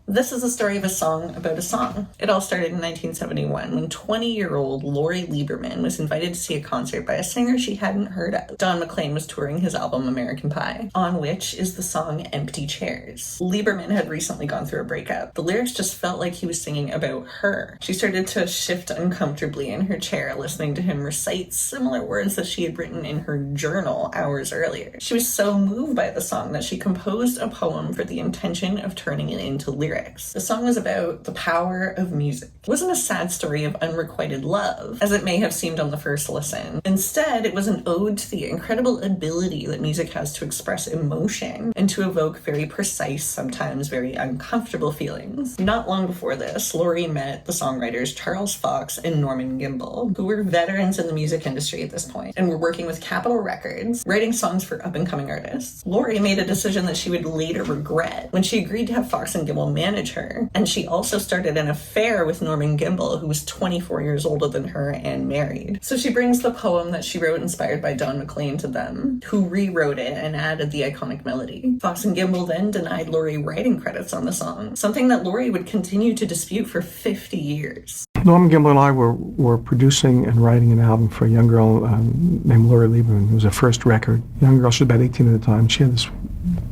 This is the story of a song about a song. It all started in 1971 when 20-year-old Lori Lieberman was invited to see a concert by a singer she hadn't heard of. Don McLean was touring his album American Pie, on which is the song Empty Chairs. Lieberman had recently gone through a breakup. The lyrics just felt like he was singing about her. She started to shift uncomfortably in her chair, listening to him recite similar words that she had written in her journal hours earlier. She was so moved by the song that she composed a poem for the intention of turning it into lyrics. The song was about the power of music. It wasn't a sad story of unrequited love, as it may have seemed on the first listen. Instead, it was an ode to the incredible ability that music has to express emotion and to evoke very precise, sometimes very uncomfortable feelings. Not long before this, Lori met the songwriters Charles Fox and Norman Gimbel, who were veterans in the music industry at this point and were working with Capitol Records, writing songs for up-and-coming artists. Lori made a decision that she would later regret when she agreed to have Fox and Gimbel manage her, and she also started an affair with Norman Gimbel, who was 24 years older than her and married. So she brings the poem that she wrote inspired by Don McLean to them, who rewrote it and added the iconic melody. Fox and Gimbel then denied Lori writing credits on the song, something that Lori would continue to dispute for 50 years. Norman Gimbel and I were producing and writing an album for a young girl named Lori Lieberman. It was her first record. Young girl, she was about 18 at the time. She had this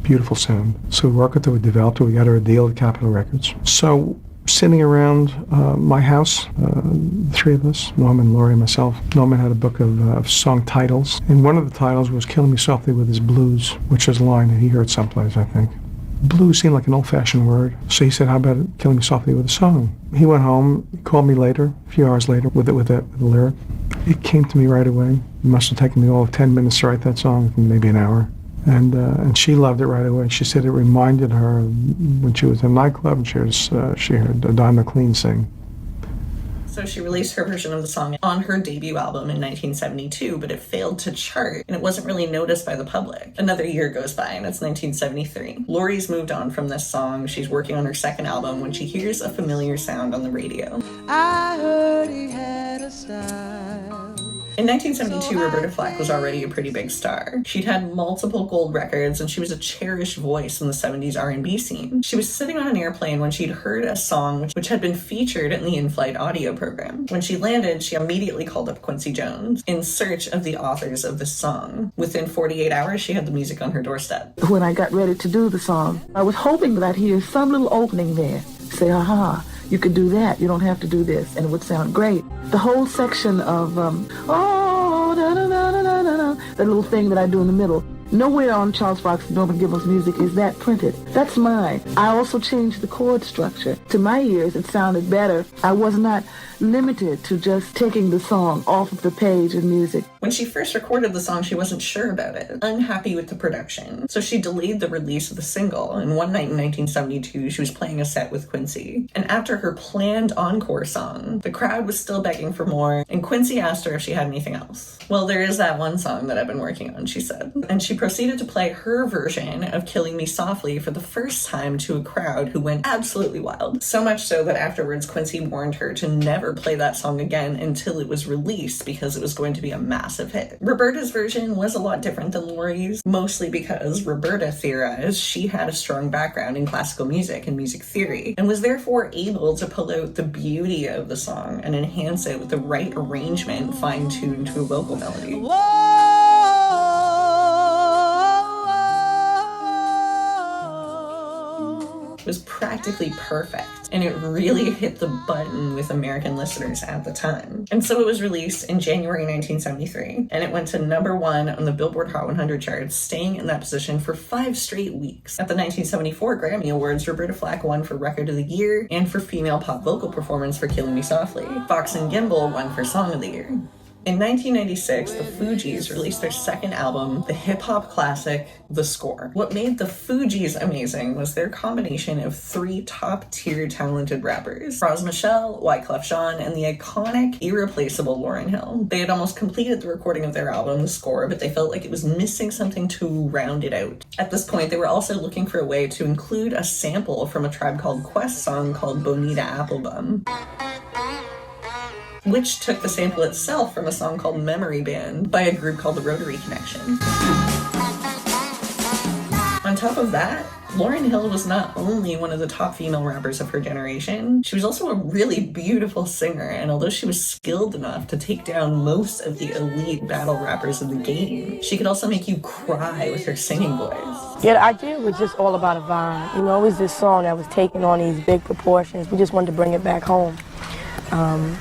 beautiful sound. So we worked with her, we developed her, we got her a deal at Capitol Records. So sitting around my house, the three of us, Norman, Lori, and myself. Norman had a book of song titles, and one of the titles was Killing Me Softly with His Blues, which is a line that he heard someplace, I think. Blues seemed like an old-fashioned word, so he said, how about Killing Me Softly with a Song? He went home, called me later, a few hours later, with the lyric. It came to me right away. It must have taken me all of 10 minutes to write that song, maybe an hour. And she loved it right away. She said it reminded her when she was in a nightclub and she heard Don McLean sing. So she released her version of the song on her debut album in 1972, but it failed to chart, and it wasn't really noticed by the public. Another year goes by, and it's 1973. Lori's moved on from this song. She's working on her second album when she hears a familiar sound on the radio. I heard he had a style. In 1972, Roberta Flack was already a pretty big star. She'd had multiple gold records, and she was a cherished voice in the 70s R&B scene. She was sitting on an airplane when she'd heard a song which had been featured in the in-flight audio program. When she landed, she immediately called up Quincy Jones in search of the authors of this song. Within 48 hours, she had the music on her doorstep. When I got ready to do the song, I was hoping that I'd hear some little opening there. Say, aha, you could do that. You don't have to do this. And it would sound great. The whole section of, oh, da-da-da-da-da-da, that little thing that I do in the middle, nowhere on Charles Fox and Norman Gimbel's music is that printed. That's mine. I also changed the chord structure. To my ears, it sounded better. I was not limited to just taking the song off of the page of music. When she first recorded the song, she wasn't sure about it, unhappy with the production. So she delayed the release of the single, and one night in 1972, she was playing a set with Quincy. And after her planned encore song, the crowd was still begging for more, and Quincy asked her if she had anything else. Well, there is that one song that I've been working on, she said. And she proceeded to play her version of Killing Me Softly for the first time to a crowd who went absolutely wild. So much so that afterwards, Quincy warned her to never play that song again until it was released because it was going to be a massive hit. Roberta's version was a lot different than Lori's, mostly because Roberta theorized she had a strong background in classical music and music theory, and was therefore able to pull out the beauty of the song and enhance it with the right arrangement fine-tuned to a vocal melody. It was practically perfect, and it really hit the button with American listeners at the time. And so it was released in January 1973, and it went to #1 on the Billboard Hot 100 charts, staying in that position for 5 straight weeks. At the 1974 Grammy Awards, Roberta Flack won for Record of the Year and for Female Pop Vocal Performance for Killing Me Softly. Fox and Gimbel won for Song of the Year. In 1996, the Fugees released their second album, the hip-hop classic, The Score. What made the Fugees amazing was their combination of 3 top-tier talented rappers, Roz Michelle, Wyclef Jean, and the iconic, irreplaceable Lauryn Hill. They had almost completed the recording of their album, The Score, but they felt like it was missing something to round it out. At this point, they were also looking for a way to include a sample from a Tribe Called Quest song called Bonita Applebum, which took the sample itself from a song called Memory Band by a group called the Rotary Connection. On top of that, Lauryn Hill was not only one of the top female rappers of her generation, she was also a really beautiful singer, and although she was skilled enough to take down most of the elite battle rappers in the game, she could also make you cry with her singing voice. Yeah, the idea was just all about a vibe. You know, it was this song that was taking on these big proportions. We just wanted to bring it back home. And,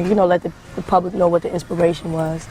you know, let the public know what the inspiration was.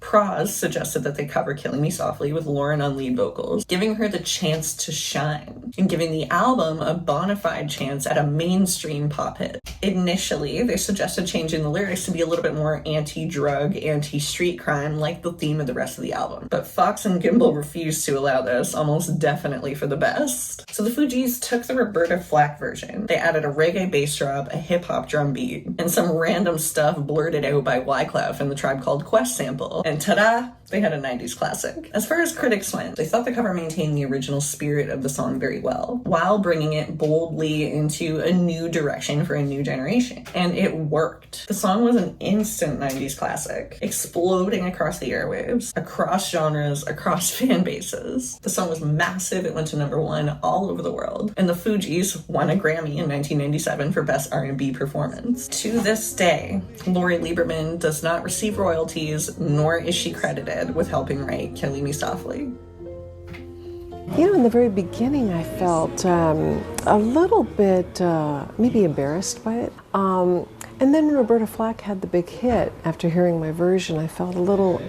Praz suggested that they cover Killing Me Softly with Lauryn on lead vocals, giving her the chance to shine, and giving the album a bona fide chance at a mainstream pop hit. Initially, they suggested changing the lyrics to be a little bit more anti-drug, anti-street crime, like the theme of the rest of the album. But Fox and Gimbel refused to allow this, almost definitely for the best. So the Fugees took the Roberta Flack version. They added a reggae bass drop, a hip-hop drum beat, and some random stuff blurted out by Wyclef and the Tribe Called Quest sample. And ta-da! They had a 90s classic. As far as critics went, they thought the cover maintained the original spirit of the song very well, while bringing it boldly into a new direction for a new generation. And it worked. The song was an instant 90s classic, exploding across the airwaves, across genres, across fan bases. The song was massive. It went to #1 all over the world. And the Fugees won a Grammy in 1997 for Best R&B Performance. To this day, Lori Lieberman does not receive royalties, nor is she credited with helping write Killing Me Softly. You know, in the very beginning, I felt a little bit maybe embarrassed by it. And then when Roberta Flack had the big hit, after hearing my version, I felt a little,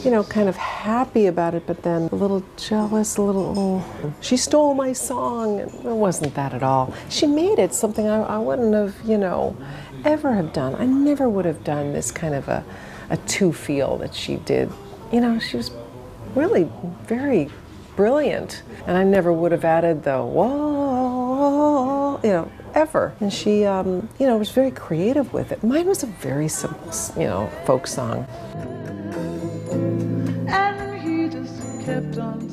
you know, kind of happy about it, but then a little jealous, a little, oh, she stole my song. It wasn't that at all. She made it something I wouldn't have, you know, ever have done. I never would have done this kind of a two-feel that she did. You know, she was really very brilliant. And I never would have added the whoa, you know, ever. And she, you know, was very creative with it. Mine was a very simple, you know, folk song. And he just kept on